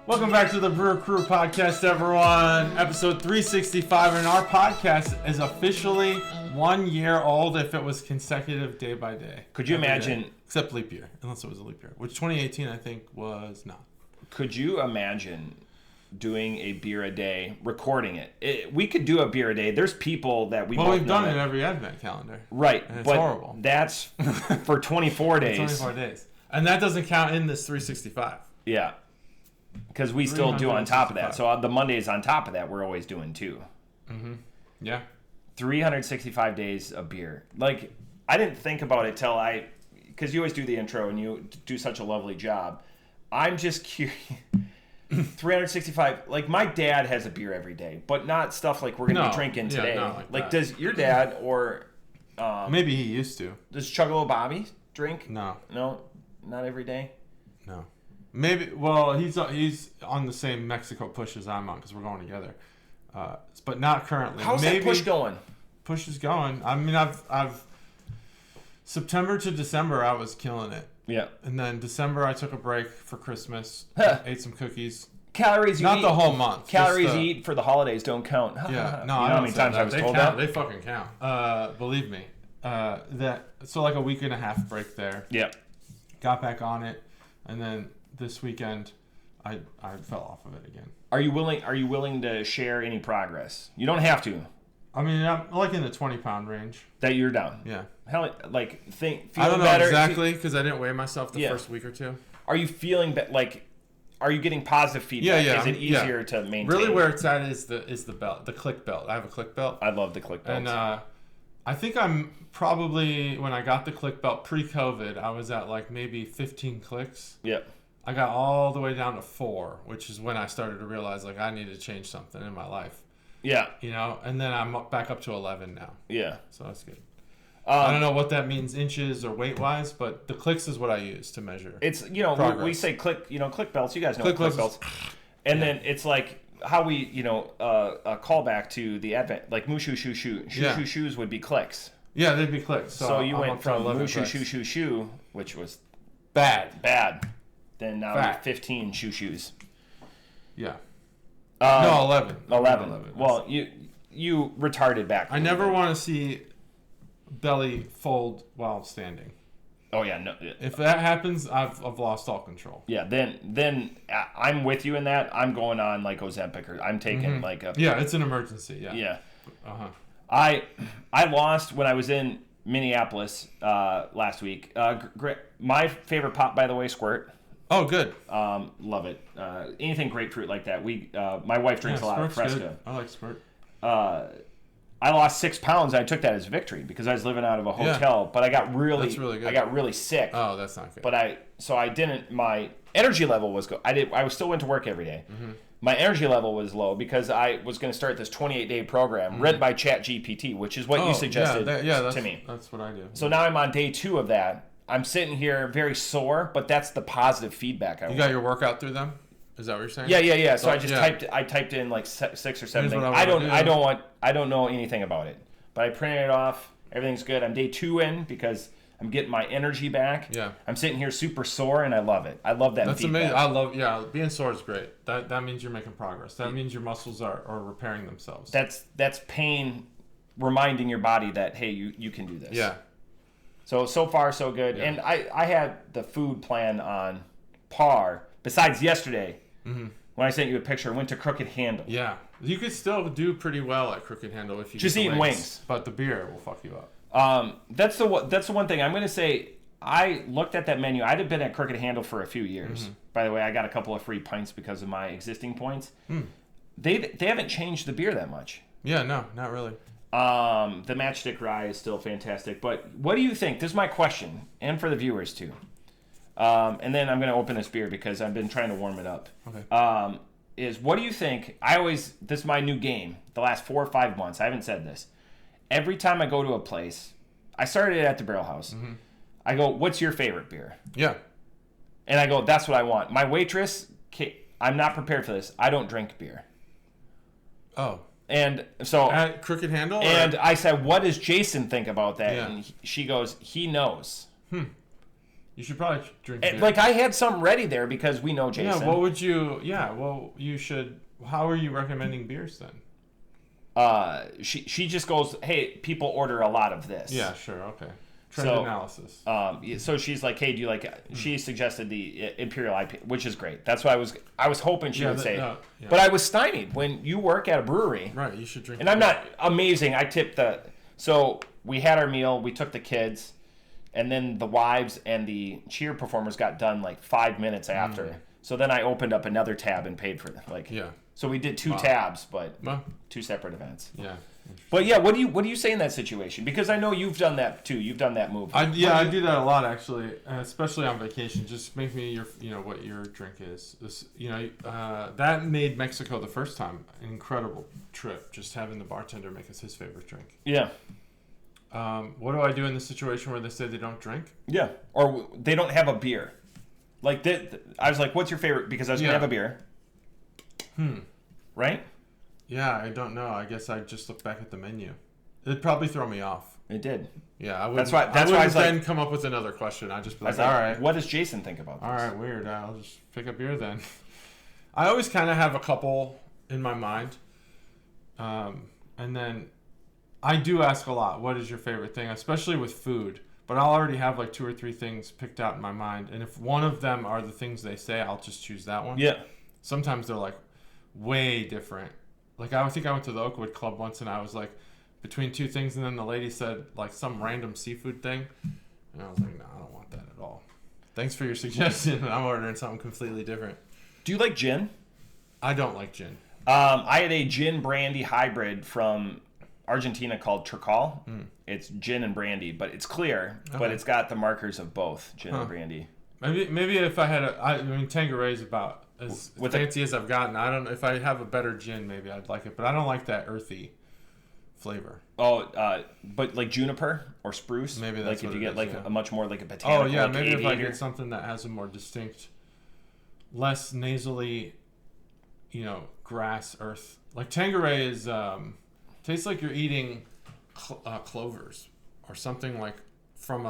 Welcome back to the Brew Crew podcast, everyone. Episode 365, and our podcast is officially 1 year old if it was consecutive day by day. Could you imagine... Day, except leap year, unless it was a leap year, which 2018 I think was not. Could you imagine doing a beer a day, recording it? We could do a beer a day. There's people that we... Well, we've done it every advent calendar. Right, and it's but horrible. That's for 24 days. 24 days. And that doesn't count in this 365. Yeah. Because we still do on top of that. So the Mondays on top of that, we're always doing too. Mm-hmm. Yeah. 365 days of beer. Like, I didn't think about it till because you always do the intro and you do such a lovely job. I'm just curious. 365. Like, my dad has a beer every day, but not stuff like we're going to be drinking today. Like does your dad or... maybe he used to. Does Chuggalo Bobby drink? No. No? Not every day? No. Maybe. Well, he's on the same Mexico push as I'm on because we're going together, but not currently. How's that push going? Push is going. I mean, I've September to December I was killing it. Yeah. And then December I took a break for Christmas. Ate some cookies. Calories you not eat. The whole month. Calories you eat for the holidays don't count. Yeah. No. You know how many times I was told count. that? They fucking count. Believe me. So like a week and a half break there. Yeah. Got back on it, and then this weekend, I fell off of it again. Are you willing to share any progress? You don't have to. I mean, I'm like in the 20-pound range. That you're down. Yeah. Hell, like feel I don't know better. exactly because I didn't weigh myself the first week or two. Are you feeling like? Are you getting positive feedback? Yeah. Is it easier to maintain? Really, where it's at is the belt, the click belt. I have a click belt. I love the click belt. And I think I'm probably, when I got the click belt pre-COVID, I was at like maybe 15 clicks. Yep. I got all the way down to 4, which is when I started to realize like I need to change something in my life. Yeah. You know, and then I'm back up to 11 now. Yeah. So that's good. I don't know what that means inches or weight-wise, but the clicks is what I use to measure. It's, we say click, click belts. You guys know click belts. And then it's like how we, a callback to the advent, like moo shoo shoo shoo. Shoo shoes would be clicks. Yeah, they'd be clicks. So you went from moo shoo shoo shoo shoo, which was bad. Then now you're 15 shoo shoes. Yeah. No, 11. 11. Well, you retarded back. I never want to see belly fold while standing. Oh yeah, no. If that happens, I've lost all control. Yeah, then I'm with you in that. I'm going on like Ozempic, or I'm taking like a... Yeah, it's an emergency. Yeah. Yeah. Uh-huh. I lost when I was in Minneapolis last week. My favorite pop, by the way, Squirt. Oh, good. Love it. Anything grapefruit like that. My wife drinks a lot of Fresca. Good. I like Squirt. I lost 6 pounds. I took that as victory because I was living out of a hotel, but I got really good. I got really sick. Oh, that's not good. But I didn't. My energy level was good. I still went to work every day. Mm-hmm. My energy level was low because I was going to start this 28-day program read by ChatGPT, which is what you suggested to me. That's what I do. So now I'm on day 2 of that. I'm sitting here very sore, but that's the positive feedback I want. You got your workout through them? Is that what you're saying? Yeah. So I just typed in like 6 or 7 things. I don't know anything about it, but I printed it off. Everything's good. I'm day 2 in because I'm getting my energy back. Yeah. I'm sitting here super sore and I love it. I love that. That's feedback. amazing. Being sore is great. That means you're making progress. That means your muscles are repairing themselves. That's pain reminding your body that, hey, you can do this. Yeah. So far so good. Yeah. And I had the food plan on par besides yesterday. Mm-hmm. When I sent you a picture, I went to Crooked Handle. Yeah. You could still do pretty well at Crooked Handle if you just eat wings. But the beer will fuck you up. That's the one thing. I'm going to say I looked at that menu. I'd have been at Crooked Handle for a few years. Mm-hmm. By the way, I got a couple of free pints because of my existing points. Mm. They haven't changed the beer that much. Yeah, no, not really. The Matchstick Rye is still fantastic. But what do you think? This is my question, and for the viewers too. And then I'm going to open this beer because I've been trying to warm it up. Okay. Is what do you think? This is my new game. The last 4 or 5 months, I haven't said this. Every time I go to a place, I started it at the Barrel House. Mm-hmm. I go, what's your favorite beer? Yeah. And I go, that's what I want. My waitress, I'm not prepared for this. I don't drink beer. Oh. And so at Crooked Handle? And I said, what does Jason think about that? Yeah. And she goes, he knows. You should probably drink beer. Like, I had some ready there because we know Jason. Yeah, what would you... Yeah, well, you should... How are you recommending beers then? She just goes, hey, people order a lot of this. Yeah, sure, okay. Trend analysis. So she's like, hey, do you like... She suggested the Imperial IPA, which is great. That's what I was hoping she would say. Yeah. But I was stymied. When you work at a brewery... Right, you should drink... And I'm not amazing. I tipped the... So we had our meal. We took the kids. And then the wives and the cheer performers got done like 5 minutes after. So then I opened up another tab and paid for them. So we did 2 tabs, but 2 separate events. Yeah. But yeah, what do you say in that situation? Because I know you've done that too. You've done that move. I do that a lot actually, especially on vacation. Just make me what your drink is. This, that made Mexico the first time an incredible trip. Just having the bartender make us his favorite drink. Yeah. What do I do in the situation where they say they don't drink? Yeah, or they don't have a beer. Like I was like, "What's your favorite?" Because I was gonna have a beer. Right? Yeah, I don't know. I guess I just look back at the menu. It'd probably throw me off. It did. Yeah, I would. That's why I was then come up with another question. I'd just be like, all right. What does Jason think about this? All right, weird. I'll just pick a beer then. I always kind of have a couple in my mind, and then. I do ask a lot, what is your favorite thing, especially with food. But I'll already have like 2 or 3 things picked out in my mind. And if one of them are the things they say, I'll just choose that one. Yeah. Sometimes they're like way different. Like I think I went to the Oakwood Club once and I was like between 2 things. And then the lady said like some random seafood thing. And I was like, no, I don't want that at all. Thanks for your suggestion. I'm ordering something completely different. Do you like gin? I don't like gin. I had a gin brandy hybrid from... Argentina called Chuggalos. It's gin and brandy, but it's clear, but it's got the markers of both gin and brandy. Maybe if I had Tanqueray is about as fancy as I've gotten. I don't know if I have a better gin, maybe I'd like it, but I don't like that earthy flavor. Oh, but like juniper or spruce. Maybe that's like if you get is, a much more like a botanical. Oh yeah, like maybe aviator. If I get something that has a more distinct, less nasally, grass earth. Like Tanqueray is. Tastes like you're eating clovers or something like from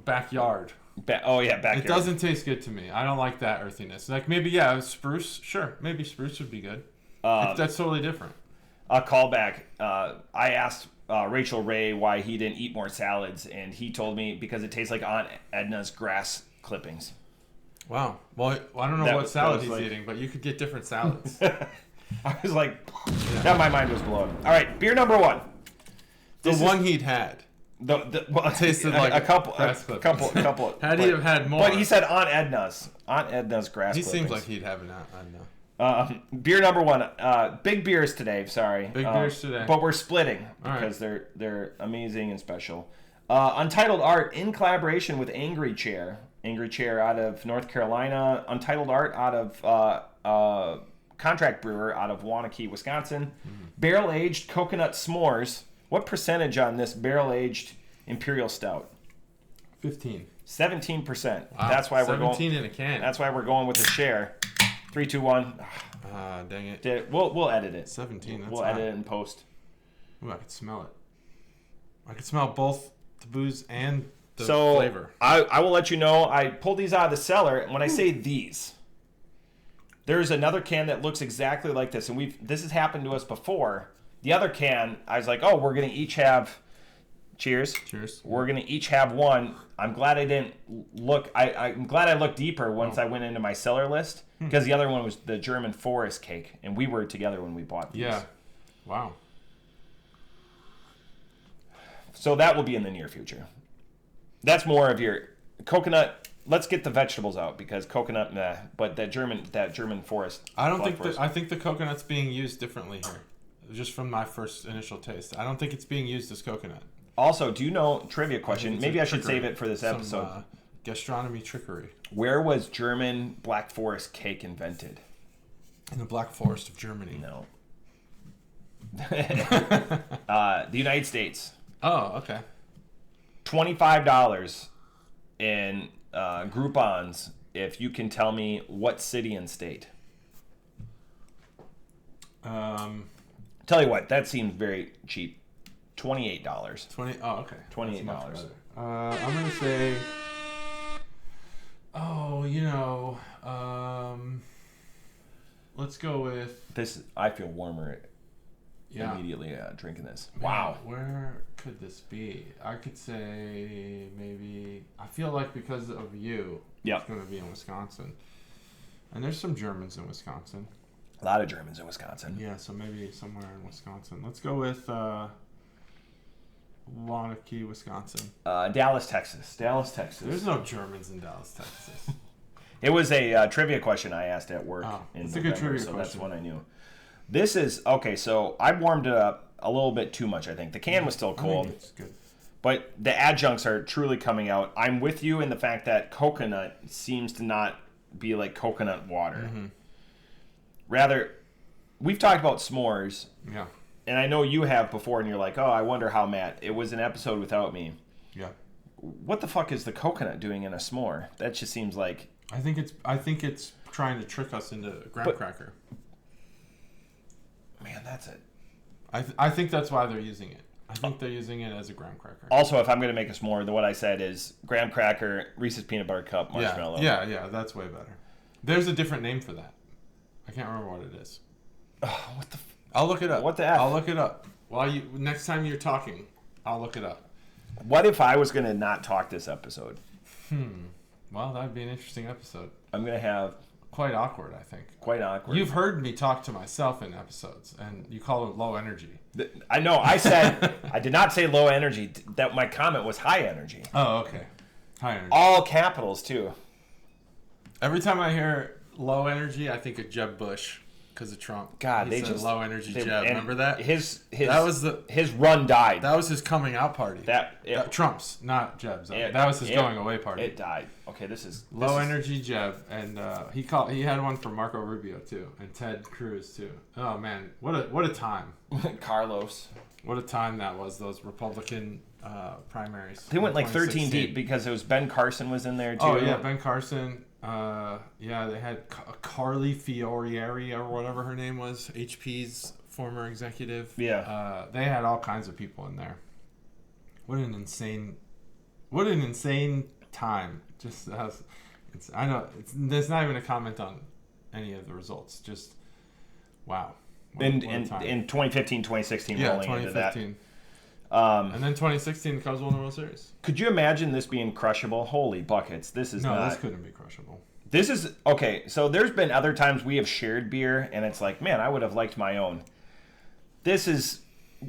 backyard. Backyard. It doesn't taste good to me. I don't like that earthiness. Like maybe spruce. Sure, maybe spruce would be good. That's totally different. A callback. I asked Rachel Ray why he didn't eat more salads, and he told me because it tastes like Aunt Edna's grass clippings. Wow. Well, I don't know what salad he's eating, but you could get different salads. I was like, my mind was blown. All right, beer number 1. The one he'd had. It tasted like a couple. Had he have had more? But he said Aunt Edna's grass. He seems like he'd have an Aunt Edna. Beer number 1. Big beers today. Sorry. Big beers today. But we're splitting because they're amazing and special. Untitled Art in collaboration with Angry Chair. Angry Chair out of North Carolina. Untitled Art out of. Contract brewer out of Waunakee, Wisconsin. Barrel-aged coconut s'mores. What percentage on this barrel-aged Imperial Stout? 15. 17%. Wow. That's why we're going 17 in a can. That's why we're going with a share. 3, 2, 1. Dang it. We'll edit it. 17. We'll edit it in post. Ooh, I could smell it. I could smell both the booze and the So flavor. I will let you know. I pulled these out of the cellar, and when I say these, there's another can that looks exactly like this, and this has happened to us before. The other can, I was like, oh, we're gonna each have. Cheers. Cheers. We're gonna each have one. I'm glad I didn't look. I'm glad I looked deeper once I went into my cellar list, because the other one was the German forest cake, and we were together when we bought these. Yeah. Wow. So that will be in the near future. That's more of your coconut. Let's get the vegetables out, because coconut, nah. But that German forest. I don't think. I think the coconut's being used differently here. Just from my first initial taste, I don't think it's being used as coconut. Also, do you know, trivia question, maybe I should save it for this episode. Some, gastronomy trickery. Where was German Black Forest cake invented? In the Black Forest of Germany. No. The United States. Oh, okay. $25 in Groupons if you can tell me what city and state. Tell you what, that seems very cheap. $28. Oh, okay. $28. I'm gonna say. Oh, let's go with this. I feel warmer. Yeah. Immediately drinking this. Man, wow. Where could this be? I could say maybe. I feel like because of you, it's going to be in Wisconsin. And there's some Germans in Wisconsin. A lot of Germans in Wisconsin. Yeah, so maybe somewhere in Wisconsin. Let's go with Waunakee, Wisconsin. Dallas, Texas. Dallas, Texas. There's no Germans in Dallas, Texas. It was a trivia question I asked at work in November, a good trivia so question. that's one I knew. This is, okay, so I warmed it up a little bit too much, I think. The can was still cold. I think it's good. But the adjuncts are truly coming out. I'm with you in the fact that coconut seems to not be like coconut water. Mm-hmm. Rather, we've talked about s'mores. Yeah. And I know you have before, and you're like, oh, I wonder how, Matt. It was an episode without me. Yeah. What the fuck is the coconut doing in a s'more? That just seems like... I think it's trying to trick us into a graham cracker. Man, that's it. I think that's why they're using it. I think they're using it as a graham cracker. Also, if I'm going to make a s'more, what I said is graham cracker, Reese's peanut butter cup, marshmallow. Yeah, that's way better. There's a different name for that. I can't remember what it is. What the... I'll look it up. What the F? I'll look it up. Next time you're talking, I'll look it up. What if I was going to not talk this episode? Well, that'd be an interesting episode. I'm going to have... Quite awkward, I think. Quite awkward. You've heard me talk to myself in episodes, and you call it low energy. I know. I said... I did not say low energy. That my comment was high energy. Oh, okay. High energy. All capitals, too. Every time I hear low energy, I think of Jeb Bush. Because of Trump. God, he said low energy Jeb. Remember that? His run died. That was his coming out party. Trump's, not Jeb's. That was his going away party. It died. Okay, this is low energy Jeb, and he had one for Marco Rubio too, and Ted Cruz too. Oh man, what a time. Carlos. What a time that was. Those Republican primaries. They went like 13 deep because it was Ben Carson was in there too. Oh yeah, Ben Carson. They had Carly Fiorieri or whatever her name was, HP's former executive. Yeah. They had all kinds of people in there. What an insane time. Just I know there's not even a comment on any of the results. Just wow. In 2015, 2016, rolling into that. And then 2016, the Cubs won the World Series. Could you imagine this being crushable? Holy buckets. This couldn't be crushable. This is, okay, so there's been other times we have shared beer, and it's like, man, I would have liked my own. This is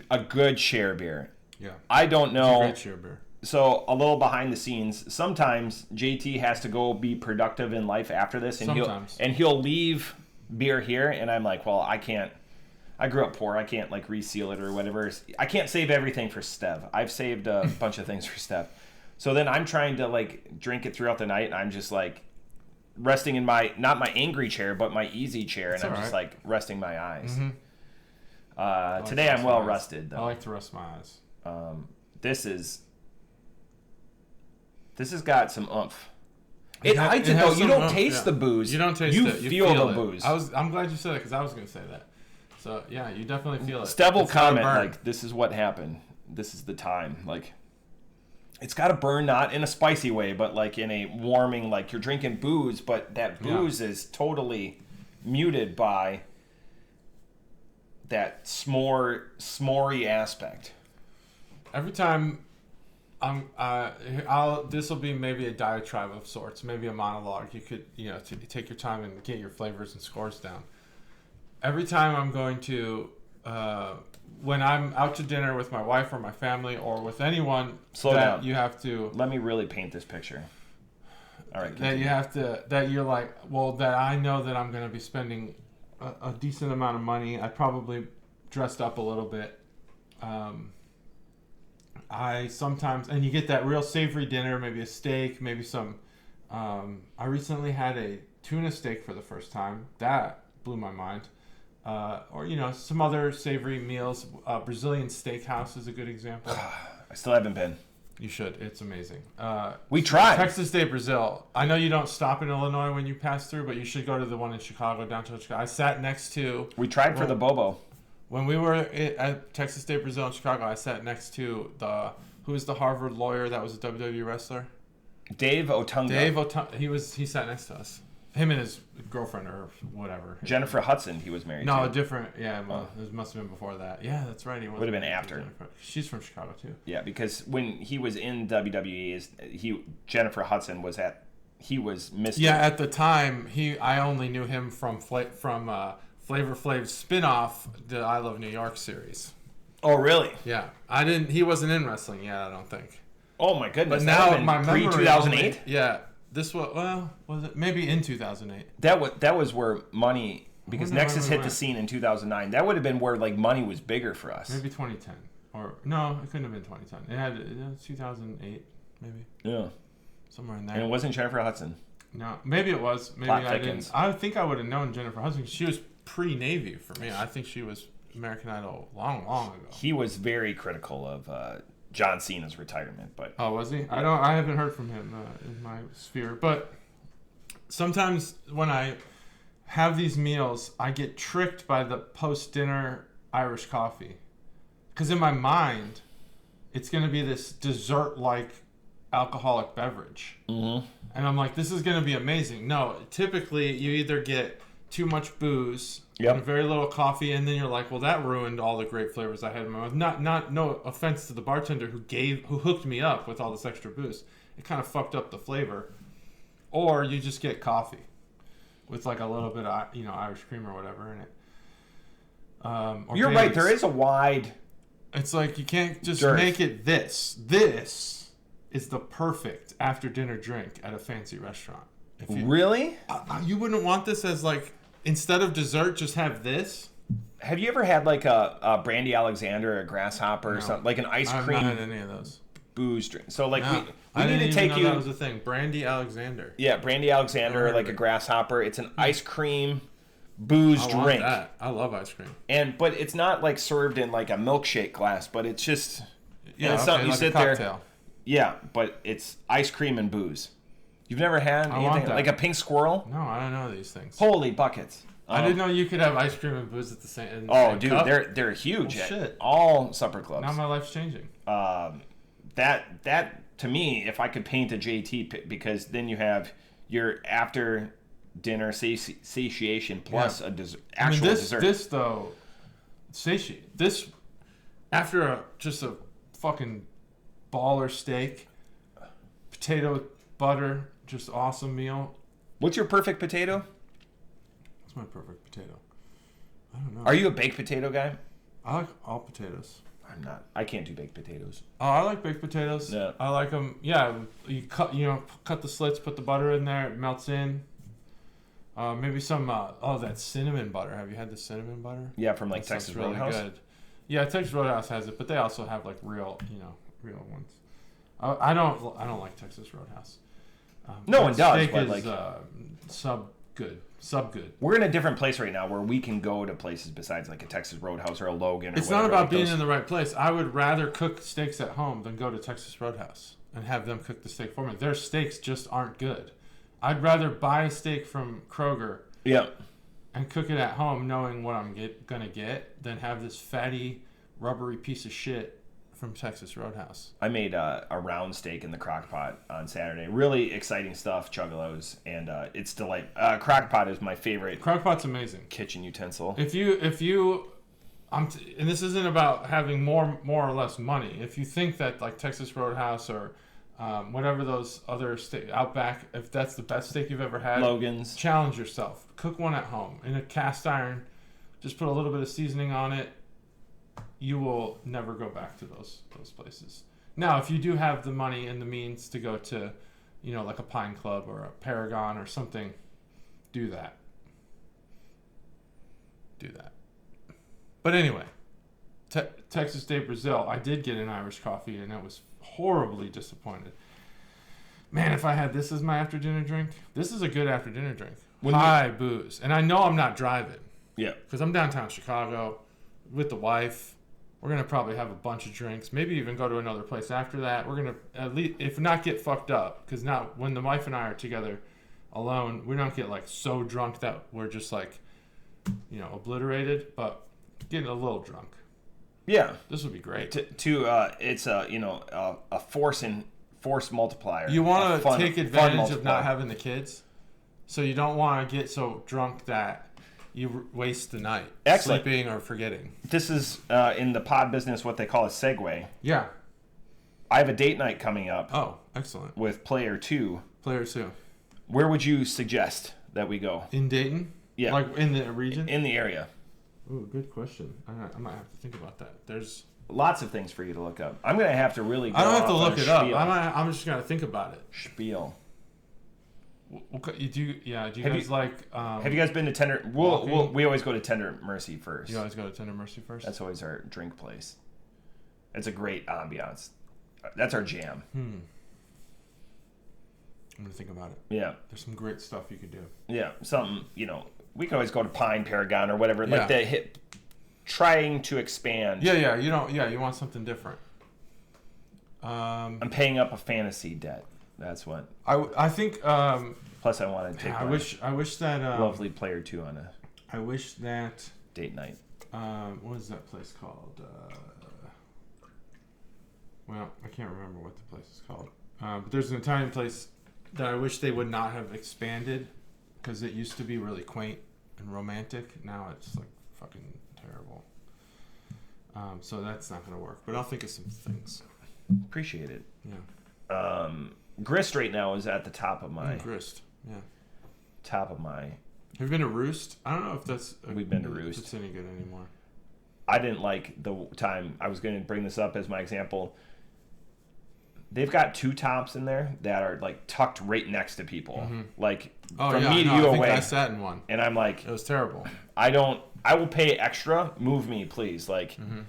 a good share beer. Yeah. I don't know. It's a great share beer. So, a little behind the scenes, sometimes JT has to go be productive in life after this, and he'll leave beer here, and I'm like, well, I can't. I grew up poor. I can't like reseal it or whatever. I can't save everything for Stev. I've saved a bunch of things for Stev. So then I'm trying to like drink it throughout the night. And I'm just like resting in not my angry chair, but my easy chair. And I'm just like resting my eyes. Mm-hmm. Today I'm well rested though. I like to rest my eyes. This has got some oomph. You don't taste the booze. You don't taste it. You feel the booze. I'm glad you said that because I was going to say that. So, yeah, you definitely feel it. Stev will comment, like, this is what happened. This is the time. Like, it's got to burn, not in a spicy way, but, like, in a warming, like, you're drinking booze, but that booze is totally muted by that s'more-y aspect. Every time this will be maybe a diatribe of sorts, maybe a monologue. You could, to take your time and get your flavors and scores down. Every time I'm going to, when I'm out to dinner with my wife or my family or with anyone, slow down. You have to. Let me really paint this picture. All right. Continue. That you're like, well, that I know that I'm going to be spending a decent amount of money. I probably dressed up a little bit. I sometimes, and you get that real savory dinner, maybe a steak, maybe some. I recently had a tuna steak for the first time. That blew my mind. Or some other savory meals. Brazilian Steakhouse is a good example. I still haven't been. You should. It's amazing. We tried. Texas Day Brazil. I know you don't stop in Illinois when you pass through, but you should go to the one in Chicago, downtown Chicago. I sat next to. We tried for the Bobo. When we were at Texas Day Brazil in Chicago, I sat next to Who's the Harvard lawyer that was a WWE wrestler? Dave Otunga. Dave Otunga. He sat next to us. Him and his girlfriend or whatever. Jennifer Hudson, he was married to. No, different. Yeah, well, it must have been before that. Yeah, that's right. He would have been after. She's from Chicago too. Yeah, because when he was in WWE, Jennifer Hudson was he was Mr. Yeah, at the time, I only knew him from Flavor Flav's spin-off, the I Love New York series. Oh, really? Yeah, he wasn't in wrestling yet, I don't think. Oh my goodness! But now my memory. Pre-2008. Yeah. This was it maybe in 2008? That was where money, because Nexus hit the scene in 2009. That would have been where like money was bigger for us. Maybe 2010, or no, it couldn't have been 2010. It was 2008, maybe. Yeah, somewhere in there. And it wasn't Jennifer Hudson. No, maybe it was. Maybe I didn't. I think I would have known Jennifer Hudson. She was pre-Navy for me. I think she was American Idol long ago. He was very critical of John Cena's retirement, but was he? I haven't heard from him in my sphere, but sometimes when I have these meals, I get tricked by the post-dinner Irish coffee, because in my mind, it's going to be this dessert-like alcoholic beverage, and I'm like, this is going to be amazing. No, typically you either get too much booze. Yep. And very little coffee, and then you're like, well, that ruined all the great flavors I had in my mouth. No offense to the bartender who hooked me up with all this extra booze. It kind of fucked up the flavor. Or you just get coffee with like a little bit of Irish cream or whatever in it. You're right. There is a wide. It's like you can't just dearth. Make it this. This is the perfect after dinner drink at a fancy restaurant. Really? You wouldn't want this as like. Instead of dessert, just have this. Have you ever had like a Brandy Alexander or a Grasshopper or something, like an ice cream? I've not had any of those. Booze drink. So like we need to take you. That was a thing. Brandy Alexander. Yeah, Brandy Alexander or like a Grasshopper. It's an ice cream booze drink. That. I love ice cream. But it's not like served in like a milkshake glass, but it's just it's something you like sit a cocktail. there. Yeah, but it's ice cream and booze. You've never had anything like a pink squirrel? No, I don't know these things. Holy buckets. I didn't know you could have ice cream and booze at the same dude, cup. they're huge Well, at all supper clubs. Now my life's changing. That to me, if I could paint a JT, because then you have your after dinner satiation plus a actual dessert. This though, satiate. This after just a fucking baller steak, potato with butter, just awesome meal. What's your perfect potato? What's my perfect potato? I don't know. Are you a baked potato guy? I like all potatoes. I'm not. I can't do baked potatoes. Oh, I like baked potatoes. Yeah. I like them. Yeah, you cut the slits, put the butter in there, it melts in. Maybe some that cinnamon butter. Have you had the cinnamon butter? Yeah, from like Texas Roadhouse. Good. Yeah, Texas Roadhouse has it, but they also have like real ones. I don't like Texas Roadhouse. No one does, steak but is, like sub good. We're in a different place right now where we can go to places besides like a Texas Roadhouse or a Logan. Or it's not about being in the right place. I would rather cook steaks at home than go to Texas Roadhouse and have them cook the steak for me. Their steaks just aren't good. I'd rather buy a steak from Kroger. Yeah. And cook it at home, knowing what I'm gonna get, than have this fatty, rubbery piece of shit from Texas Roadhouse. I made a round steak in the crock pot on Saturday. Really exciting stuff, Chuggalos, and it's delightful. Crock pot is my favorite. Crock pot's amazing. Kitchen utensil. If you, and this isn't about having more or less money. If you think that like Texas Roadhouse or whatever those other Outback, if that's the best steak you've ever had, Logan's, challenge yourself. Cook one at home in a cast iron. Just put a little bit of seasoning on it. You will never go back to those places. Now, if you do have the money and the means to go to, like a Pine Club or a Paragon or something, do that. But anyway, Texas de Brazil, I did get an Irish coffee and I was horribly disappointed. Man, if I had this as my after-dinner drink, this is a good after-dinner drink. High booze. And I know I'm not driving. Yeah. Because I'm downtown Chicago with the wife. We're going to probably have a bunch of drinks, maybe even go to another place after that. We're going to, at least, if not get fucked up, because now when the wife and I are together alone, we don't get like so drunk that we're just like, obliterated, but getting a little drunk. Yeah, this would be great. It's a force multiplier. You want to take advantage of not having the kids, so you don't want to get so drunk that you waste the night sleeping or forgetting. This is in the pod business what they call a segue. Yeah. I have a date night coming up. Oh, excellent. With Player 2. Player 2. Where would you suggest that we go? In Dayton? Yeah. Like in the region? In the area. Ooh, good question. I might have to think about that. There's lots of things for you to look up. I'm going to have to really go I don't have to look it up. Spiel. I'm just going to think about it. Spiel. Do you guys like... have you guys been to Tender... we always go to Tender Mercy first. You always go to Tender Mercy first? That's always our drink place. It's a great ambiance. That's our jam. I'm going to think about it. Yeah. There's some great stuff you could do. Yeah. Something, we can always go to Pine, Paragon, or whatever. Yeah. Like the hit... Trying to expand. Yeah. You want something different. I'm paying up a fantasy debt. That's what I think. Plus, I want to take. I wish that lovely Player 2 on a. I wish that date night. What is that place called? Well, I can't remember what the place is called. But there's an Italian place that I wish they would not have expanded because it used to be really quaint and romantic. Now it's like fucking terrible. So that's not going to work. But I'll think of some things. Appreciate it. Yeah. Grist right now is at the top of my... Grist, yeah. Top of my... Have you been to Roost? I don't know if that's... We've been to Roost. If it's any good anymore. I didn't like the time... I was going to bring this up as my example. They've got two tops in there that are like tucked right next to people. Mm-hmm. Like from me to you away. I sat in one. And I'm like... It was terrible. I will pay extra. Move me, please. Like... Mm-hmm.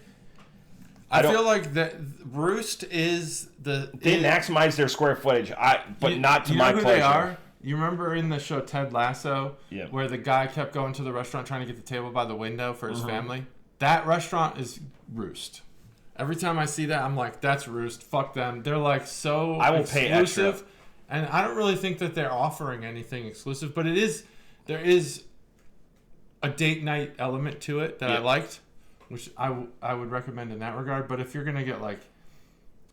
I feel like that Roost is they maximize their square footage, not to my pleasure. They are? You remember in the show Ted Lasso, yeah, where the guy kept going to the restaurant trying to get the table by the window for his family? That restaurant is Roost. Every time I see that, I'm like, that's Roost. Fuck them. They're like so I will exclusive, pay extra. And I don't really think that they're offering anything exclusive, but there is a date night element to it that I liked. Which I would recommend in that regard. But if you're going to get, like,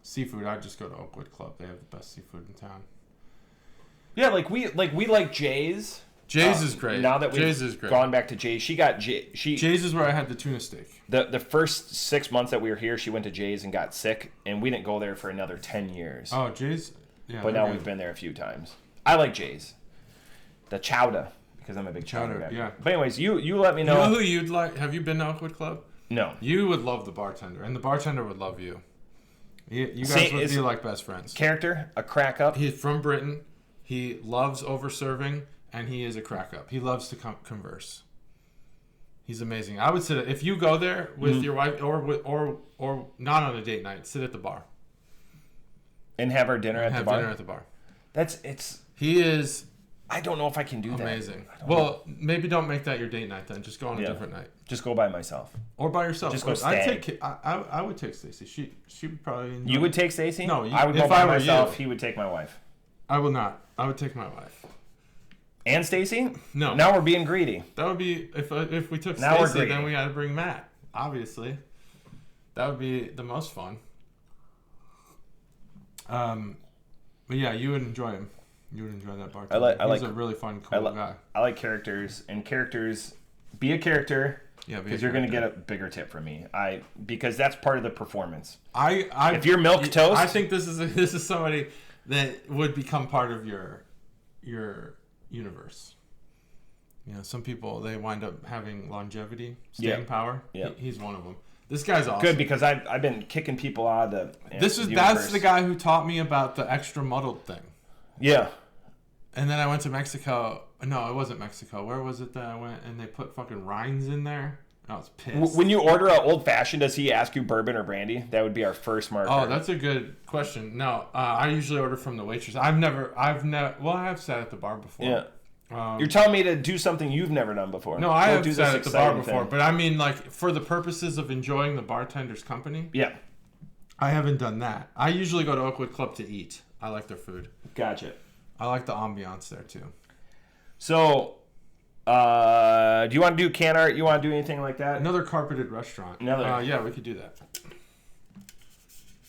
seafood, I'd just go to Oakwood Club. They have the best seafood in town. Yeah, we like Jay's. Jay's is great. Now that we've gone back to Jay's, Jay's is where I had the tuna steak. The first 6 months that we were here, she went to Jay's and got sick, and we didn't go there for another 10 years. Oh, Jay's? Yeah. But now we've been there a few times. I like Jay's. The chowder, because I'm a big chowder guy. Yeah. But anyways, you let me know. You know who you'd like? Have you been to Oakwood Club? No. You would love the bartender, and the bartender would love you. You guys would be like best friends. Character, a crack up. He's from Britain. He loves over-serving, and he is a crack up. He loves to converse. He's amazing. I would sit if you go there with your wife or not on a date night, sit at the bar. And have our dinner at the bar? Have dinner at the bar. He is... I don't know if I can do that. Amazing. Well, maybe don't make that your date night then. Just go on a different night. Just go by myself. Or by yourself. Just go stay. I would take Stacy. She would probably enjoy You would take Stacy? No. I would go by myself. He would take my wife. I will not. I would take my wife. And Stacy? No. Now we're being greedy. That would be... If we took Stacy, then we had to bring Matt. Obviously. That would be the most fun. But yeah, you would enjoy him. You would enjoy that bartender. He's a really fun, cool guy. I like characters, and characters. Be a character. Yeah, because you're going to get a bigger tip from me. Because that's part of the performance. If you're milk toast, I think this is somebody that would become part of your universe. You know, some people they wind up having longevity, staying power. Yeah, he's one of them. This guy's awesome. Good, because I've been kicking people out of the. That's the guy who taught me about the extra muddled thing. Yeah. And then I went to Mexico. No, it wasn't Mexico. Where was it that I went? And they put fucking rinds in there. I was pissed. When you order an old fashioned, does he ask you bourbon or brandy? That would be our first marker. Oh, that's a good question. No, I usually order from the waitress. Well, I have sat at the bar before. Yeah. You're telling me to do something you've never done before. No, I have sat at the bar before. But I mean, like, for the purposes of enjoying the bartender's company. Yeah. I haven't done that. I usually go to Oakwood Club to eat. I like their food. Gotcha. I like the ambiance there, too. So, Do you want to do can art? You want to do anything like that? Another carpeted restaurant. Yeah, we could do that.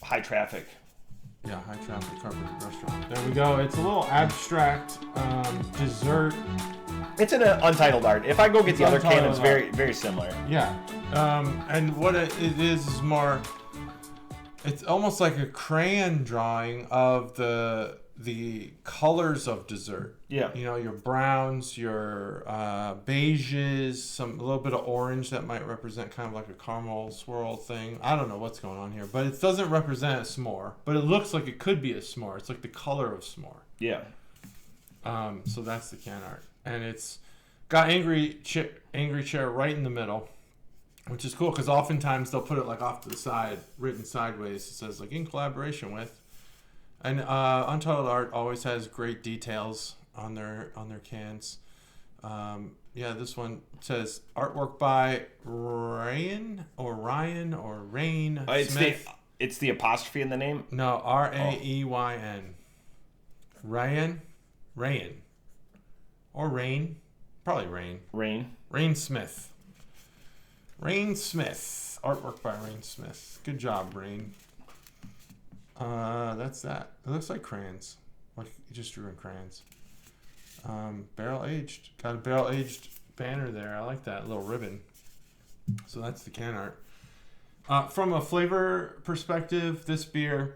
High traffic. Yeah, high traffic carpeted restaurant. There we go. It's a little abstract dessert. It's an Untitled art. If I go get the other can, it's very, very similar. Yeah. And what it is more, it's almost like a crayon drawing of the colors of dessert. Yeah. You know, your browns, your beiges, a little bit of orange that might represent kind of like a caramel swirl thing. I don't know what's going on here, but it doesn't represent a s'more, but it looks like it could be a s'more. It's like the color of s'more. Yeah. So that's the can art. And it's got angry chair right in the middle, which is cool because oftentimes they'll put it like off to the side, written sideways. It says like in collaboration with. And Untitled Art always has great details on their cans. Yeah, this one says artwork by Ryan Smith. It's the apostrophe in the name? No, Raeyn. Ryan. Or Rain. Probably Rain. Rain Smith. Rain Smith. Artwork by Rain Smith. Good job, Rain. That's that. It looks like crayons. Like you just drew in crayons. Barrel aged. Got a barrel aged banner there. I like that little ribbon. So that's the can art. From a flavor perspective, this beer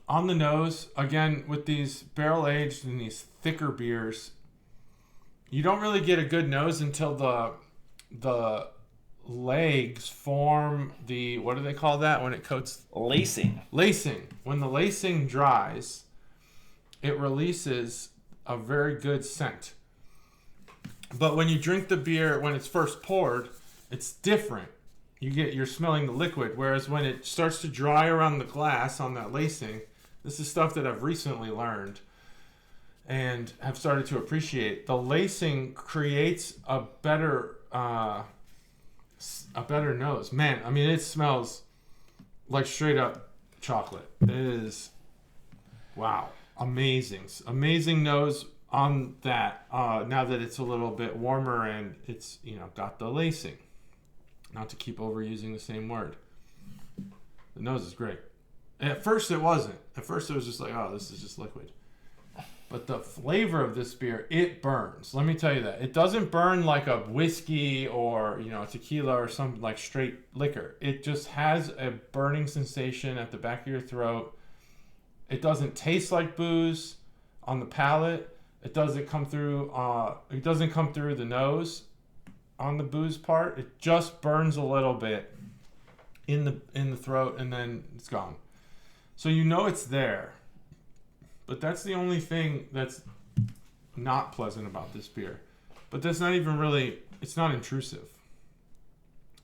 on the nose, again, with these barrel aged and these thicker beers, you don't really get a good nose until the legs form the, what do they call that when it coats? Lacing. When the lacing dries, it releases a very good scent. But when you drink the beer, when it's first poured, it's different. You're smelling the liquid, whereas when it starts to dry around the glass on that lacing, this is stuff that I've recently learned and have started to appreciate. The lacing creates a better nose. Man, I mean, it smells like straight up chocolate. It is, wow, amazing nose on that. Now that it's a little bit warmer and it's, got the lacing. Not to keep overusing the same word. The nose is great. At first it wasn't. At first it was just like, oh, this is just liquid. But the flavor of this beer, it burns. Let me tell you that. It doesn't burn like a whiskey or, tequila or some like straight liquor. It just has a burning sensation at the back of your throat. It doesn't taste like booze on the palate. It doesn't come through the nose on the booze part. It just burns a little bit in the throat and then it's gone. So it's there. But that's the only thing that's not pleasant about this beer. But that's not even really, it's not intrusive.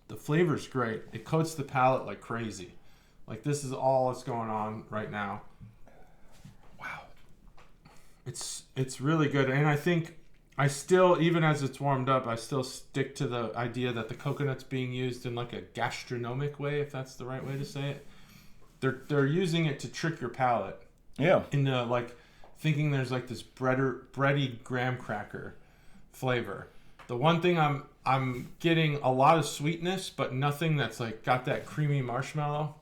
The flavor's great. It coats the palate like crazy. Like this is all that's going on right now. Wow. It's really good. And I think I still, even as it's warmed up, I still stick to the idea that the coconut's being used in like a gastronomic way, if that's the right way to say it. They're using it to trick your palate. Yeah. Into like thinking there's like this bready graham cracker flavor. The one thing I'm getting a lot of sweetness, but nothing that's like got that creamy marshmallow.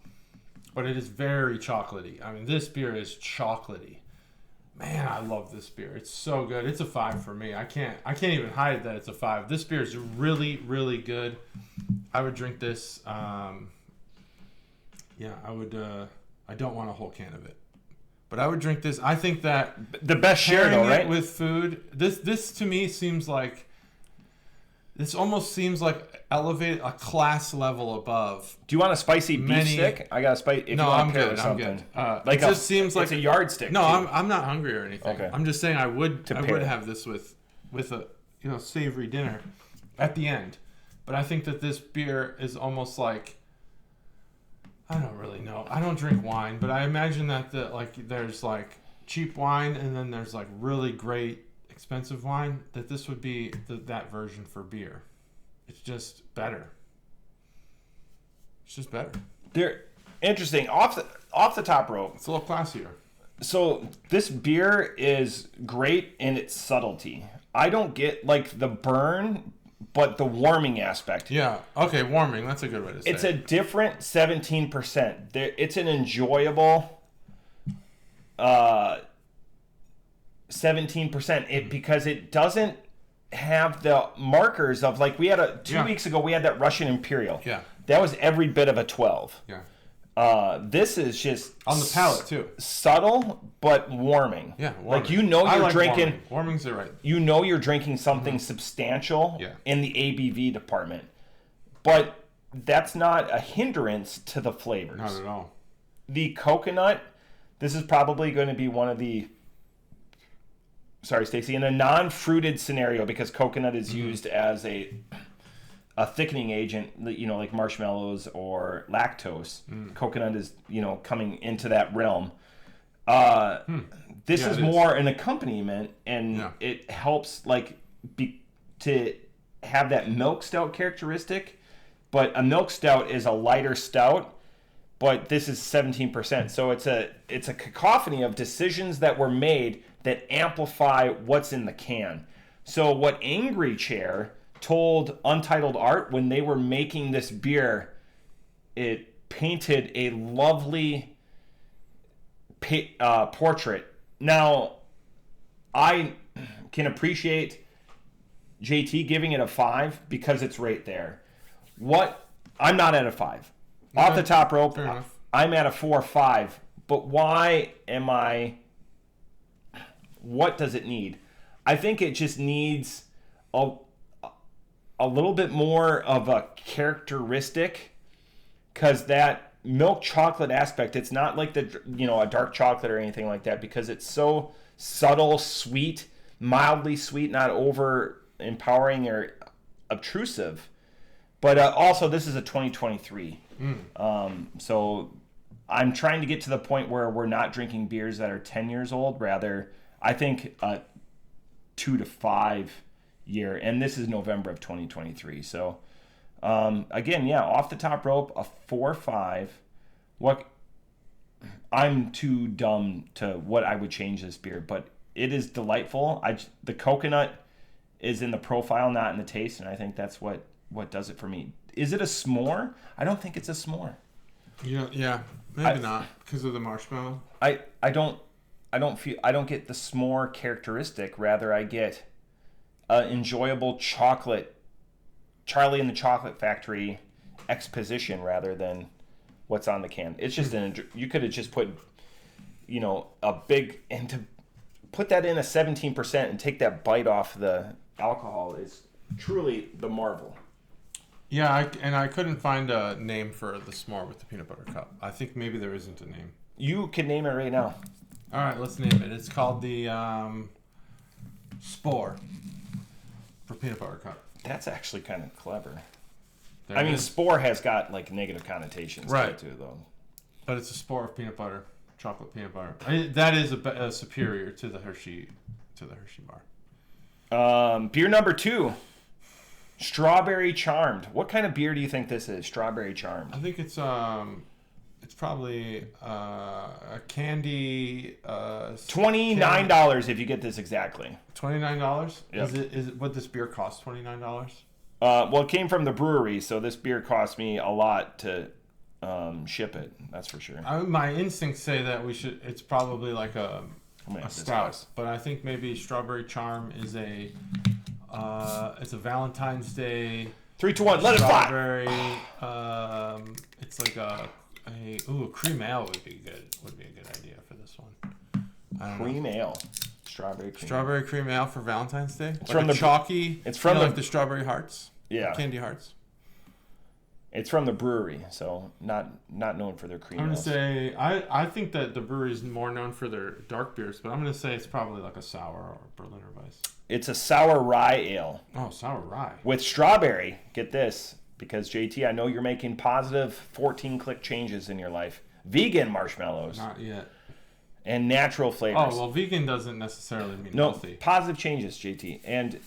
But it is very chocolatey. I mean, this beer is chocolatey. Man, I love this beer. It's so good. It's a 5 for me. I can't even hide that it's a 5. This beer is really, really good. I would drink this. Yeah, I would. I don't want a whole can of it, but I would drink this. I think that the best share though, right? With food, this to me seems like. This almost seems like elevated a class level above. Do you want a spicy beef stick? I got a spicy. No, I'm good. I'm good. It just seems like it's a yardstick. No, I'm not hungry or anything. Okay. I'm just saying I would have this with a savory dinner at the end. But I think that this beer is almost like, I don't really know. I don't drink wine, but I imagine that there's like cheap wine and then there's like really great expensive wine, that this would be that version for beer. It's just better. It's just better. They're interesting. Off the top rope. It's a little classier. So this beer is great in its subtlety. I don't get like the burn, but the warming aspect. Yeah. Okay, warming. That's a good way to say it. It's a different 17%. It's an enjoyable 17% because it doesn't have the markers of like we had 2 weeks ago we had that Russian Imperial. Yeah. That was every bit of a 12. Yeah. This is just on the palate too. Subtle but warming. Yeah, warming. Like you're drinking. Warming's the right. You're drinking something substantial in the ABV department, but that's not a hindrance to the flavors. Not at all. The coconut. This is probably going to be one of the. Sorry, Stacy. In a non-fruited scenario, because coconut is used as a thickening agent, like marshmallows or lactose. Coconut is, coming into that realm. This is more an accompaniment, and it helps to have that milk stout characteristic. But a milk stout is a lighter stout, but this is 17%. So it's a cacophony of decisions that were made that amplify what's in the can. So what Angry Chair told Untitled Art when they were making this beer, it painted a lovely portrait. Now, I can appreciate JT giving it a 5 because it's right there. I'm not at a 5. Okay. Off the top rope, I'm at a 4 or 5. But why am I... What does it need? I think it just needs a little bit more of a characteristic, because that milk chocolate aspect, it's not like a dark chocolate or anything like that, because it's so subtle, sweet, mildly sweet, not over empowering or obtrusive. But also, this is a 2023. So I'm trying to get to the point where we're not drinking beers that are 10 years old. Rather, I think 2 to 5 year, and this is November of 2023. So again, off the top rope, a 4 or 5. I'm too dumb to what I would change this beer, but it is delightful. The coconut is in the profile, not in the taste, and I think that's what does it for me. Is it a s'more? I don't think it's a s'more. Yeah, maybe not because of the marshmallow. I don't get the s'more characteristic. Rather, I get enjoyable chocolate, Charlie and the Chocolate Factory exposition rather than what's on the can. It's just you could have just put, a big, and to put that in a 17% and take that bite off the alcohol is truly the marvel. Yeah, I couldn't find a name for the s'more with the peanut butter cup. I think maybe there isn't a name. You can name it right now. All right, let's name it. It's called the Spore for peanut butter cup. That's actually kind of clever. There Spore has got negative connotations to it too, though. But it's a spore of peanut butter, chocolate peanut butter. That is a superior to the Hershey bar. Beer number 2. Strawberry Charmed. What kind of beer do you think this is? Strawberry Charmed. I think it's probably a candy. $29 if you get this exactly. $29. Yep. Is it? Would this beer cost $29? Well, it came from the brewery, so this beer cost me a lot to ship it. That's for sure. My instincts say that it's probably like a stout, but I think maybe Strawberry Charm is it's a Valentine's Day. 3, 2, 1, let it fly. Strawberry. It's like a cream ale would be good. Would be a good idea for this one. Cream ale. Strawberry cream ale for Valentine's Day. It's from the chalky. It's from like the strawberry hearts. Yeah. Candy hearts. It's from the brewery, so not known for their cream. I'm gonna say I think that the brewery is more known for their dark beers, but I'm gonna say it's probably like a sour or Berliner Weiss. It's a sour rye ale. Oh, sour rye with strawberry. Get this, because JT, I know you're making positive 14-click changes in your life. Vegan marshmallows. Not yet. And natural flavors. Oh, well, vegan doesn't necessarily mean healthy. Positive changes, JT. And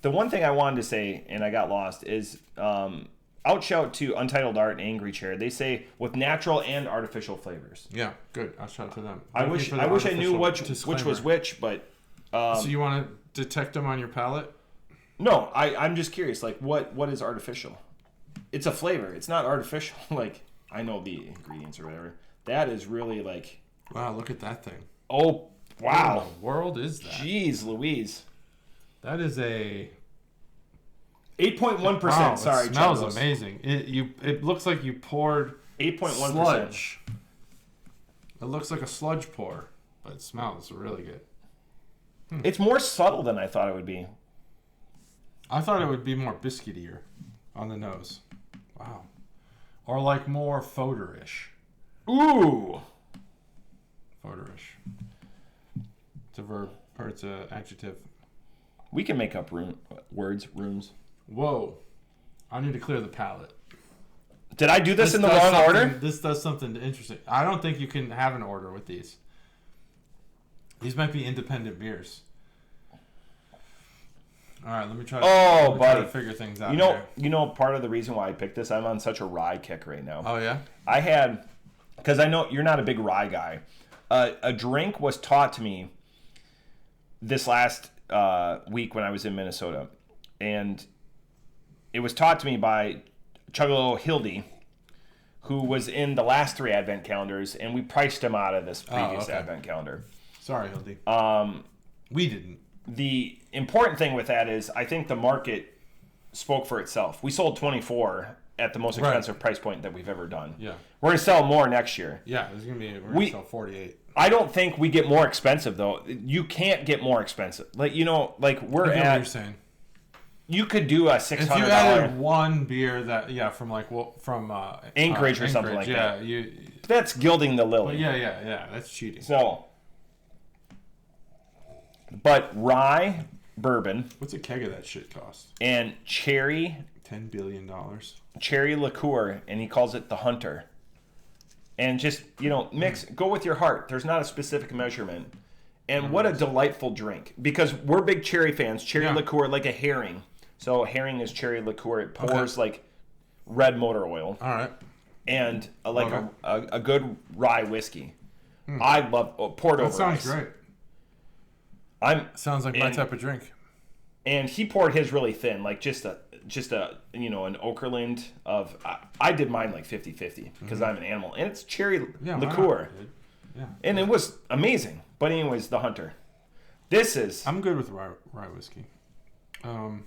the one thing I wanted to say, and I got lost, is outshout to Untitled Art and Angry Chair. They say with natural and artificial flavors. Yeah, good. Outshout to them. I wish I knew which was which, but So you want to detect them on your palate? No, I'm just curious. Like, what is artificial? It's a flavor. It's not artificial. Like, I know the ingredients or whatever. That is really like... Wow, look at that thing. Oh, wow. What in the world is that? Jeez Louise. That is a... 8.1%. Wow, Sorry, it smells Chuggalos. amazing. It looks like you poured 8.1% sludge. It looks like a sludge pour, but it smells really good. It's more subtle than I thought it would be. I thought it would be more biscuitier on the nose. Wow. Or like more fodder-ish. Ooh. Fodder-ish. It's a verb, or it's an adjective. We can make up rooms. Whoa. I need to clear the palate. Did I do this in the wrong order? This does something interesting. I don't think you can have an order with these. These might be independent beers. All right, let me try to figure things out. You know, part of the reason why I picked this, I'm on such a rye kick right now. Oh yeah. Because I know you're not a big rye guy. A drink was taught to me this last week when I was in Minnesota, and it was taught to me by Chuggalos Hey, who was in the last 3 Advent calendars, and we priced him out of this previous Advent calendar. Sorry, Hildy. We didn't. The important thing with that is I think the market spoke for itself. We sold 24 at the most expensive price point that we've ever done. Yeah. We're going to sell more next year. Yeah, we're going to sell 48. I don't think we get more expensive, though. You can't get more expensive. Like, you know, like we're I get at... what you're saying. You could do a $600... If you added one beer that, from Anchorage or something like that. Yeah, that's gilding the lily. Yeah, that's cheating. So... But rye, bourbon... What's a keg of that shit cost? And cherry... $10 billion. Cherry liqueur, and he calls it the Hunter. And just, mix, go with your heart. There's not a specific measurement. And what a delightful drink. Because we're big cherry fans. Cherry liqueur, like a herring. So herring is cherry liqueur. It pours like red motor oil. All right. And a good rye whiskey. I love poured over That sounds ice. great. Sounds like my type of drink. And he poured his really thin, like just a an Okerlund of... I did mine like 50-50 because I'm an animal. And it's cherry liqueur. Yeah. And it was amazing. But anyways, the Hunter. This is... I'm good with rye whiskey. I'm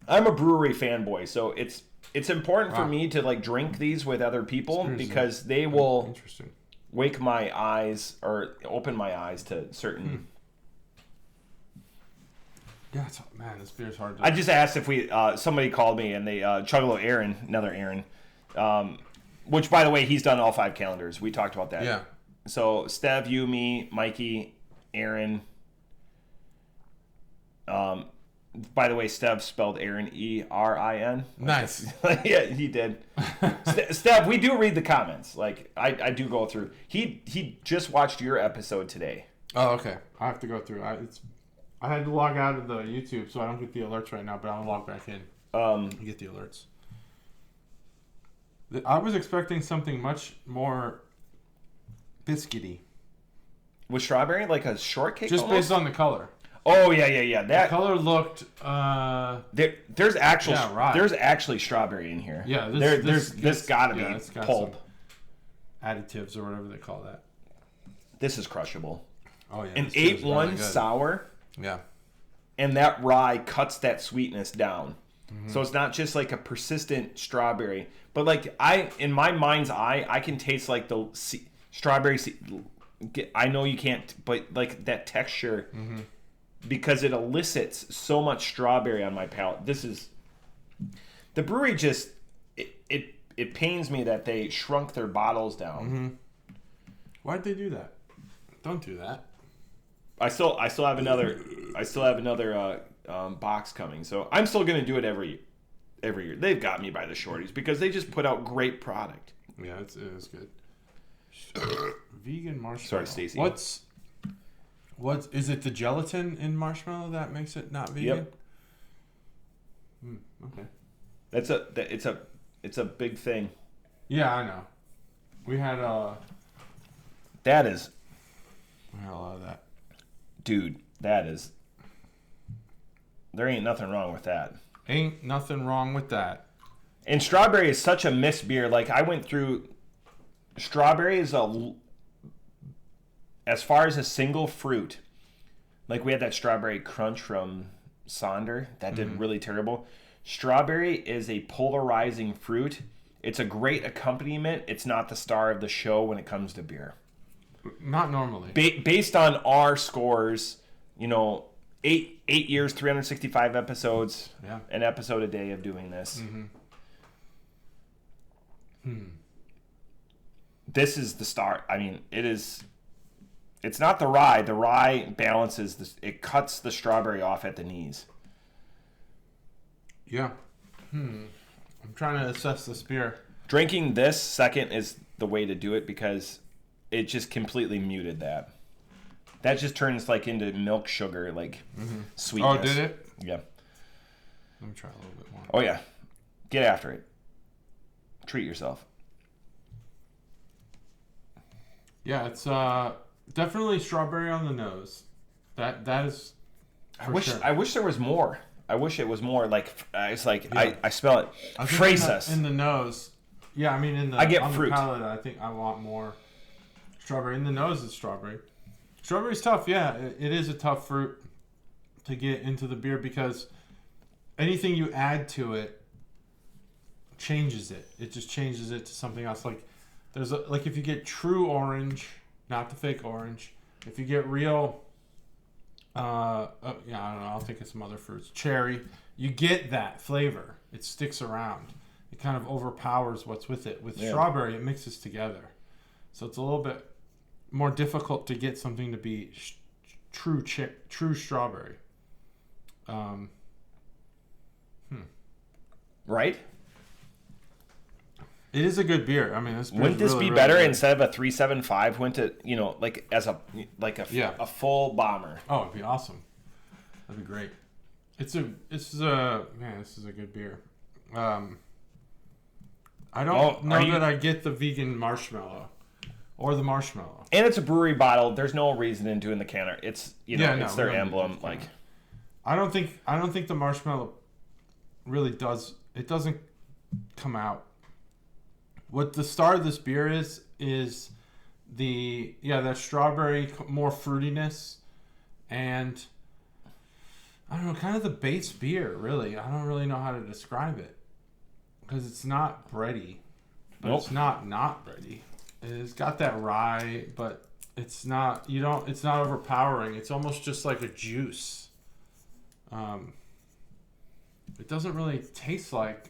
a brewery fanboy, so it's important for me to like drink these with other people because they will wake my eyes or open my eyes to certain... Yeah, this beer's hard to... I just asked if somebody called me and they, Chuggalos Aaron, another Aaron, which by the way, he's done all 5 calendars. We talked about that. Yeah. So Stev, you, me, Mikey, Aaron. By the way, Stev spelled Aaron E-R-I-N. Nice. Yeah, he did. Stev, we do read the comments. Like I do go through. He just watched your episode today. Oh, okay. I have to go through. I had to log out of the YouTube, so I don't get the alerts right now, but I'll log back in and get the alerts. I was expecting something much more biscuity. With strawberry? Like a shortcake Just almost? based on the color. Oh, yeah. The color looked... There's actually strawberry in here. Yeah, this gotta be pulp. Additives or whatever they call that. This is crushable. Oh, yeah. An 8-1 sour... Yeah. And that rye cuts that sweetness down. Mm-hmm. So it's not just like a persistent strawberry. But like in my mind's eye, I can taste like the strawberry. I know you can't, but like that texture, because it elicits so much strawberry on my palate. This is... The brewery just... It pains me that they shrunk their bottles down. Mm-hmm. Why'd they do that? Don't do that. I still have another box coming, so I'm still gonna do it every year. They've got me by the shorties because they just put out great product. Yeah, it is good. Vegan marshmallow. Sorry, Stacy. What is it? The gelatin in marshmallow that makes it not vegan? Yep. Okay. It's a big thing. Yeah, I know. We had That is. We had a lot of that. Dude, There ain't nothing wrong with that. Ain't nothing wrong with that. And strawberry is such a missed beer. Like, I went through... Strawberry is as far as a single fruit, like we had that strawberry crunch from Sonder. That did really terrible. Strawberry is a polarizing fruit. It's a great accompaniment. It's not the star of the show when it comes to beer. Not normally. Based on our scores, 8 years, 365 episodes, an episode a day of doing this. This is the star. I mean, it's not the rye. The rye balances this. It cuts the strawberry off at the knees. Yeah. I'm trying to assess this beer. Drinking this second is the way to do it because it just completely muted that. That just turns like into milk sugar, like sweetness. Oh, did it? Yeah. Let me try a little bit more. Oh, yeah. Get after it. Treat yourself. Yeah, it's definitely strawberry on the nose. That is. I wish there was more. I wish it was more like it's like I smell it. Fracus in the nose. Yeah, I mean I get fruit. The palate, I think I want more strawberry. In the nose, it's strawberry. Strawberry's tough. Yeah, it is a tough fruit to get into the beer because anything you add to it changes it. It just changes it to something else. Like like if you get true orange, not the fake orange. If you get real, I don't know. I'll think of some other fruits. Cherry, you get that flavor. It sticks around. It kind of overpowers what's with it. With strawberry, it mixes together, so it's a little bit more difficult to get something to be true strawberry. Right? It is a good beer. I mean, wouldn't this be better instead of a 3.75? Went to like as a full bomber. Oh, it'd be awesome. That'd be great. This is a good beer. I don't know that I get the vegan marshmallow or the marshmallow. And it's a brewery bottle. There's no reason in doing the canner. It's it's their emblem. Like, I don't think the marshmallow really does. It doesn't come out. What the star of this beer is that strawberry, more fruitiness, and I don't know, kind of the base beer. Really, I don't really know how to describe it because it's not bready, but It's not bready. It's got that rye, but it's not. It's not overpowering. It's almost just like a juice. It doesn't really taste like.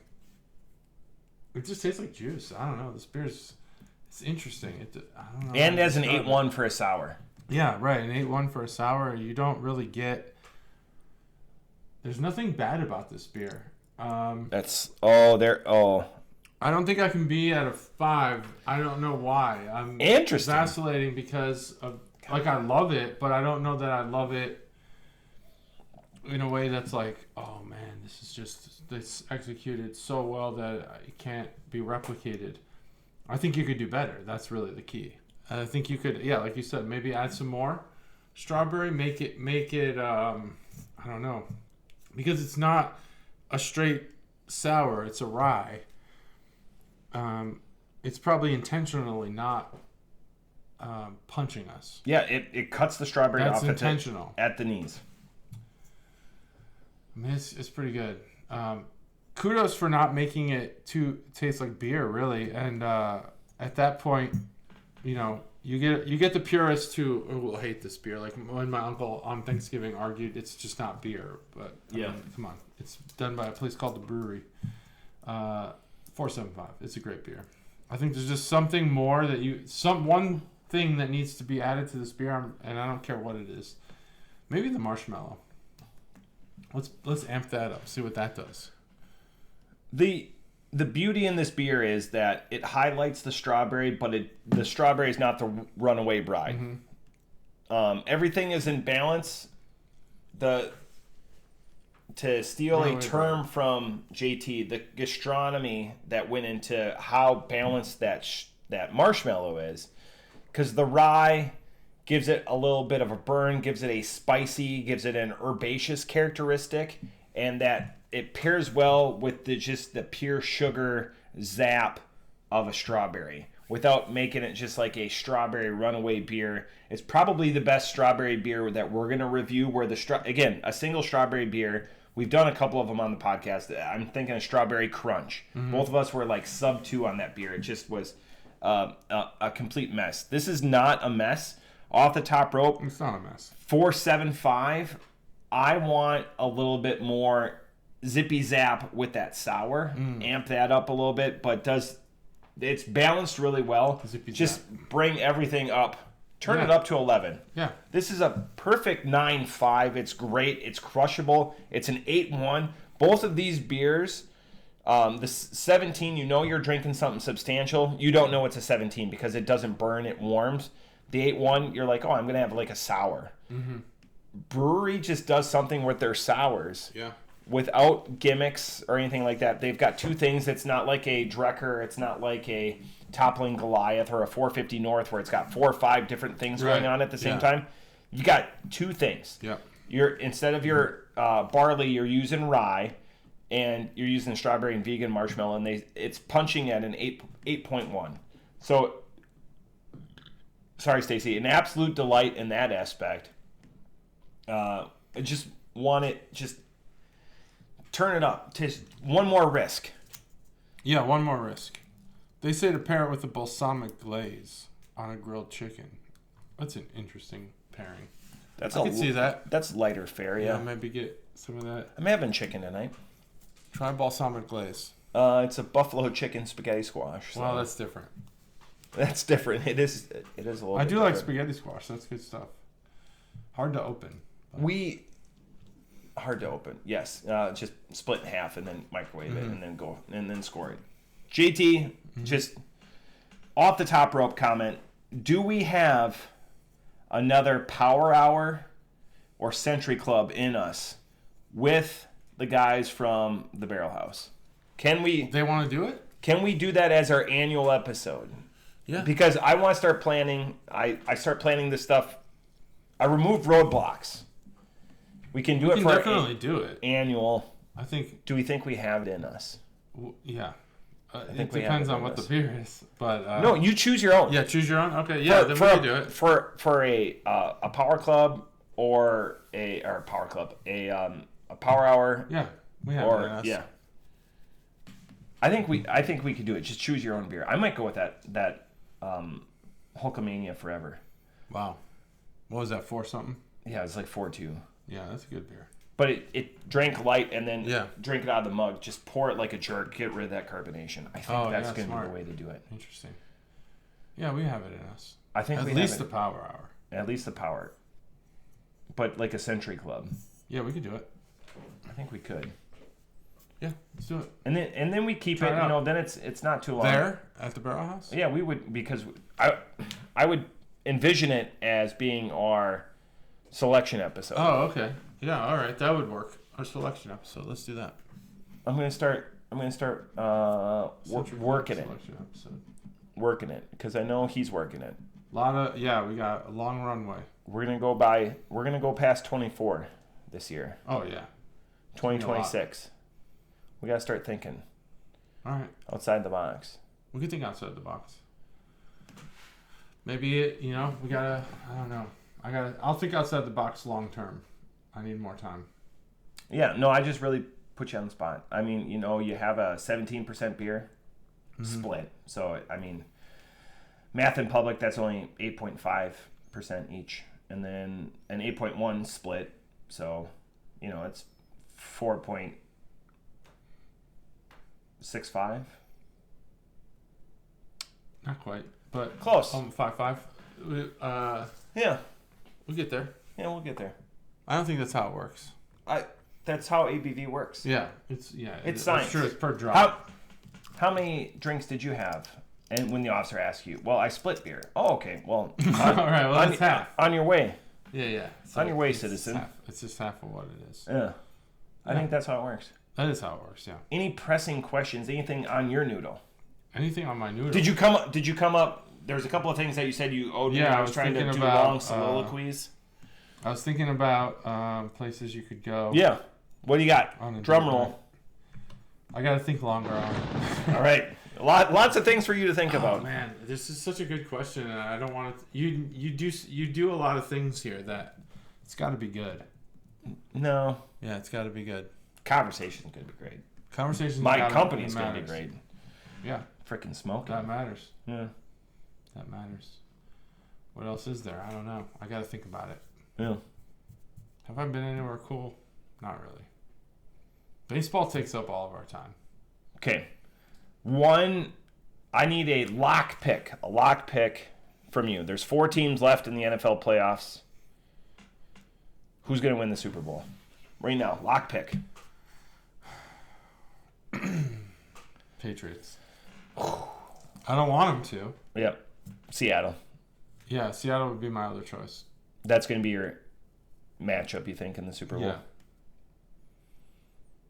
It just tastes like juice. I don't know. This beer's it's interesting. I don't know. And as an 8.1 for a sour. Yeah, right. An 8.1 for a sour. You don't really get. There's nothing bad about this beer. I don't think I can be at a 5. I don't know why. I'm vacillating because of I love it, but I don't know that I love it in a way that's like, oh man, this is just this executed so well that it can't be replicated. I think you could do better. That's really the key. I think you could, like you said, maybe add some more strawberry, make it I don't know, because it's not a straight sour, it's a rye. It's probably intentionally not punching us. Yeah, it cuts the strawberry off intentional at the knees. I mean, it's pretty good. Kudos for not making it taste like beer, really. And at that point, you get the purists who will hate this beer. Like when my uncle on Thanksgiving argued, it's just not beer. But I mean, come on, it's done by a place called the Brewery. 4.75. It's a great beer. I think there's just something more one thing that needs to be added to this beer, and I don't care what it is. Maybe the marshmallow. Let's amp that up. See what that does. The beauty in this beer is that it highlights the strawberry, but the strawberry is not the runaway bride. Mm-hmm. Everything is in balance. To steal runaway a term bride from JT, the gastronomy that went into how balanced that marshmallow is, because the rye gives it a little bit of a burn, gives it a spicy, gives it an herbaceous characteristic, and that it pairs well with just the pure sugar zap of a strawberry without making it just like a strawberry runaway beer. It's probably the best strawberry beer that we're going to review, where again, a single strawberry beer. We've done a couple of them on the podcast. I'm thinking of Strawberry Crunch. Mm-hmm. Both of us were like sub 2 on that beer. It just was a complete mess. This is not a mess. Off the top rope, it's not a mess. 4.75. I want a little bit more zippy zap with that sour. Amp that up a little bit, but it's balanced really well. Zippy just zap. Bring everything up. Turn it up to 11. Yeah. This is a perfect 9.5. It's great. It's crushable. It's an 8.1. Both of these beers, the 17, you're drinking something substantial. You don't know it's a 17 because it doesn't burn. It warms. The 8.1, you're like, oh, I'm going to have like a sour. Mm-hmm. Brewery just does something with their sours. Yeah. Without gimmicks or anything like that. They've got 2 things. It's not like a Drecker. It's not like a Toppling Goliath or a 450 North where it's got 4 or 5 different things going on at the same time. You got 2 things. Yeah. Instead of your barley, you're using rye, and you're using strawberry and vegan marshmallow, and it's punching at an 8.1. So, sorry, Stacy, an absolute delight in that aspect. I just want it turn it up to one more risk. Yeah, one more risk. They say to pair it with a balsamic glaze on a grilled chicken. That's an interesting pairing. I can see that. That's lighter fare, yeah. Maybe get some of that. I'm having chicken tonight. Try balsamic glaze. It's a buffalo chicken spaghetti squash. So. Well, that's different. That's different. It is a little bit like spaghetti squash. That's good stuff. Hard to open. Hard to open. Yes. Just split in half and then microwave it and then score it. JT, just off the top rope comment. Do we have another Power Hour or Century Club in us with the guys from the Barrel House? They want to do it? Can we do that as our annual episode? Yeah. Because I want to start planning. I start planning this stuff. I removed roadblocks. We can do it for definitely do it. Annual. I think. Do we think we have it in us? Yeah. It depends on what the beer is, but no, you choose your own. Yeah, choose your own. Okay, yeah, then we can do it for a power club or a power hour. Yeah, we have it in us. Yeah. I think we could do it. Just choose your own beer. I might go with that Hulkamania Forever. Wow, what was that, 4 something? Yeah, it's like 4.2. Yeah, that's a good beer. But it drank light and then drink it out of the mug. Just pour it like a jerk. Get rid of that carbonation. I think that's going to be the way to do it. Interesting. Yeah, we have it in us. I think at least the Power Hour. At least the Power. But like a Century Club. Yeah, we could do it. I think we could. Yeah, let's do it. And then we keep it. Then it's not too long. There at the Barrel House. Yeah, we would, because I would envision it as being our selection episode. Oh, okay. Yeah, all right, that would work. Our selection episode. Let's do that. I'm gonna start working it. Working it because I know he's working it. We got a long runway. We're gonna go past 24 this year. Oh yeah. 2026. We gotta start thinking. All right. Outside the box. We can think outside the box. Maybe we gotta. I don't know. I'll think outside the box long term. I need more time. Yeah, no, I just really put you on the spot. I mean, you have a 17% beer split. So, I mean, math in public, that's only 8.5% each. And then an 8.1 split. So, it's 4.65. Not quite, but close. 5.5. Yeah. We'll get there. Yeah, we'll get there. I don't think that's how it works. That's how ABV works. Yeah, it's science. It's true. It's per drop. How many drinks did you have? And when the officer asks you, well, I split beer. Oh, okay. Well, all right. Well, that's half. On your way. Yeah. So on your way, citizen. It's just half of what it is. Yeah. I think that's how it works. That is how it works. Yeah. Any pressing questions? Anything on your noodle? Anything on my noodle? Did you come up there's a couple of things that you said you owed me. Yeah, I was trying to do long soliloquies. I was thinking about places you could go. Yeah. What do you got? Drum roll. I got to think longer on it. All right. Lots of things for you to think about. Man, this is such a good question, and I don't want to. You do a lot of things here that it's got to be good. No. Yeah, it's got to be good. Conversation's gonna be great. My company's gonna be great. Yeah. Freaking smoking. That matters. Yeah. That matters. What else is there? I don't know. I got to think about it. Yeah. Have I been anywhere cool? Not really. Baseball takes up all of our time. Okay. I need a lock pick from you. There's 4 teams left in the NFL playoffs. Who's going to win the Super Bowl? Right now, lock pick. Patriots. I don't want them to. Yep. Seattle. Yeah, Seattle would be my other choice. That's going to be your matchup, you think, in the Super Bowl? Yeah.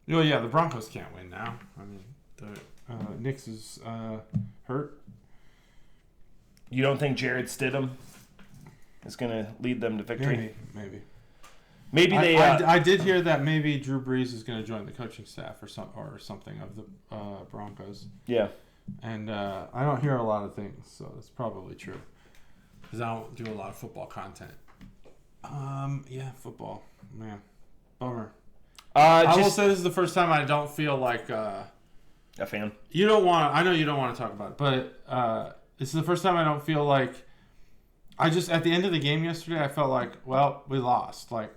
Well, yeah, the Broncos can't win now. I mean, the Knicks is hurt. You don't think Jared Stidham is going to lead them to victory? Maybe they. I did hear that maybe Drew Brees is going to join the coaching staff or something of the Broncos. Yeah. And I don't hear a lot of things, so it's probably true. Because I don't do a lot of football content. Yeah, football. Man, bummer. I will say this is the first time I don't feel like a fan. You don't want. I know you don't want to talk about it, but this is the first time I don't feel like. I just at the end of the game yesterday, I felt like, well, we lost. Like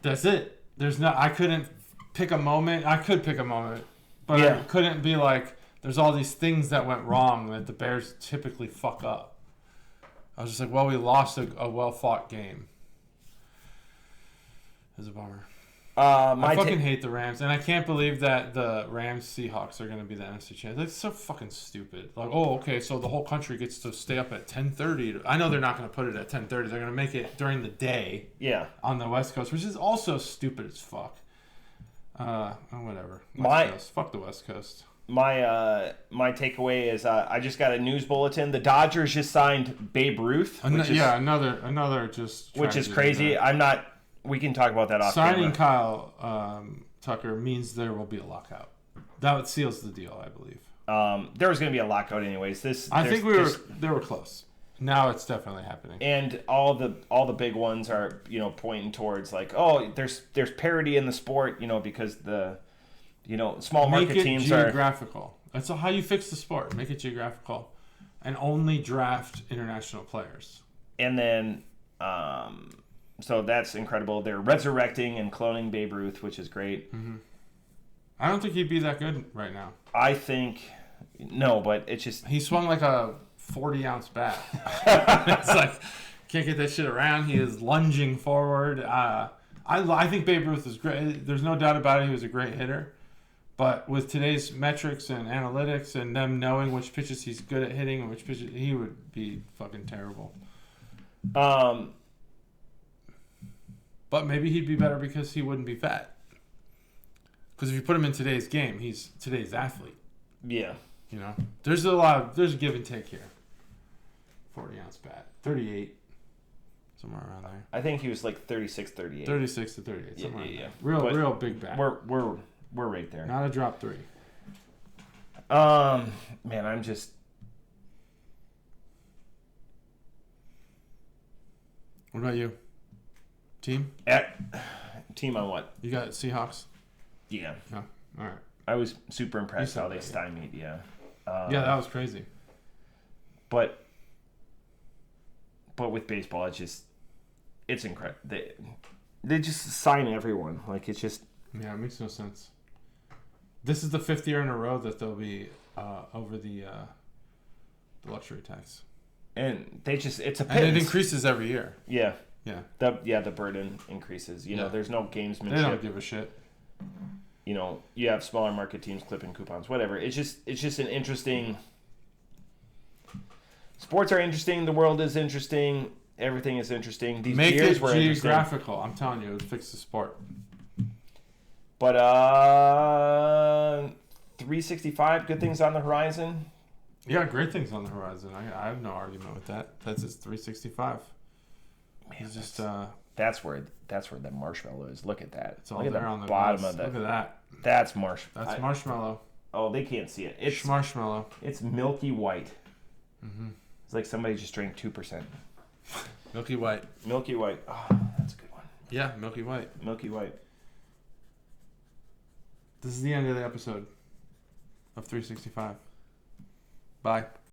that's it. There's no. I couldn't pick a moment. I could pick a moment, but I couldn't be like. There's all these things that went wrong that the Bears typically fuck up. I was just like, well, we lost a well-fought game. It was a bummer. I fucking hate the Rams, and I can't believe that the Rams-Seahawks are going to be the NFC champions. That's so fucking stupid. Like, oh, okay, so the whole country gets to stay up at 10:30. I know they're not going to put it at 10:30. They're going to make it during the day. Yeah. On the West Coast, which is also stupid as fuck. Whatever. Fuck the West Coast. My takeaway is I just got a news bulletin. The Dodgers just signed Babe Ruth. Another just. Which is crazy. I'm not. We can talk about that off Signing camera. Kyle Tucker means there will be a lockout. That seals the deal, I believe. There was going to be a lockout anyways. They were close. Now it's definitely happening. And all the big ones are pointing towards like, oh, there's parity in the sport, because the small market teams are geographical. That's how you fix the sport. Make it geographical, and only draft international players. And then. So that's incredible. They're resurrecting and cloning Babe Ruth, which is great. Mm-hmm. I don't think he'd be that good right now. I think no, but it's just he swung like a 40-ounce bat. It's like can't get that shit around. He is lunging forward. I think Babe Ruth is great. There's no doubt about it. He was a great hitter. But with today's metrics and analytics and them knowing which pitches he's good at hitting and which pitches he would be fucking terrible. But maybe he'd be better because he wouldn't be fat. Because if you put him in today's game, he's today's athlete. Yeah. There's a give and take here. 40-ounce bat. 38. Somewhere around there. I think he was like 36, 38. 36 to 38. Somewhere yeah. Real big bat. We're right there. Not a drop 3. Man, I'm just... What about you? Team on what? You got Seahawks? Yeah. Oh, all right. I was super impressed how they stymied. Yeah. Yeah, that was crazy. But with baseball, it's incredible. They just sign everyone. Like it's just. Yeah, it makes no sense. This is the 5th year in a row that they'll be over the luxury tax. And it's a pittance. And it increases every year. Yeah. Yeah. The burden increases. There's no gamesmanship. They don't give a shit. You have smaller market teams clipping coupons, whatever. It's just an interesting. Sports are interesting. The world is interesting. Everything is interesting. These Make beers it were geographical. I'm telling you, it would fix the sport. But 365, good things on the horizon. Yeah, great things on the horizon. I have no argument with that. That's his 365. Man, He's just that's where the marshmallow is. Look at that. It's all Look at there the on the bottom glass. of that. Look at that. That's marshmallow. That's marshmallow. Oh, they can't see it. It's marshmallow. It's Milky White. Mm-hmm. It's like somebody just drank 2%. Milky White. Milky White. Oh, that's a good one. Yeah, Milky White. Milky White. This is the end of the episode of 365. Bye.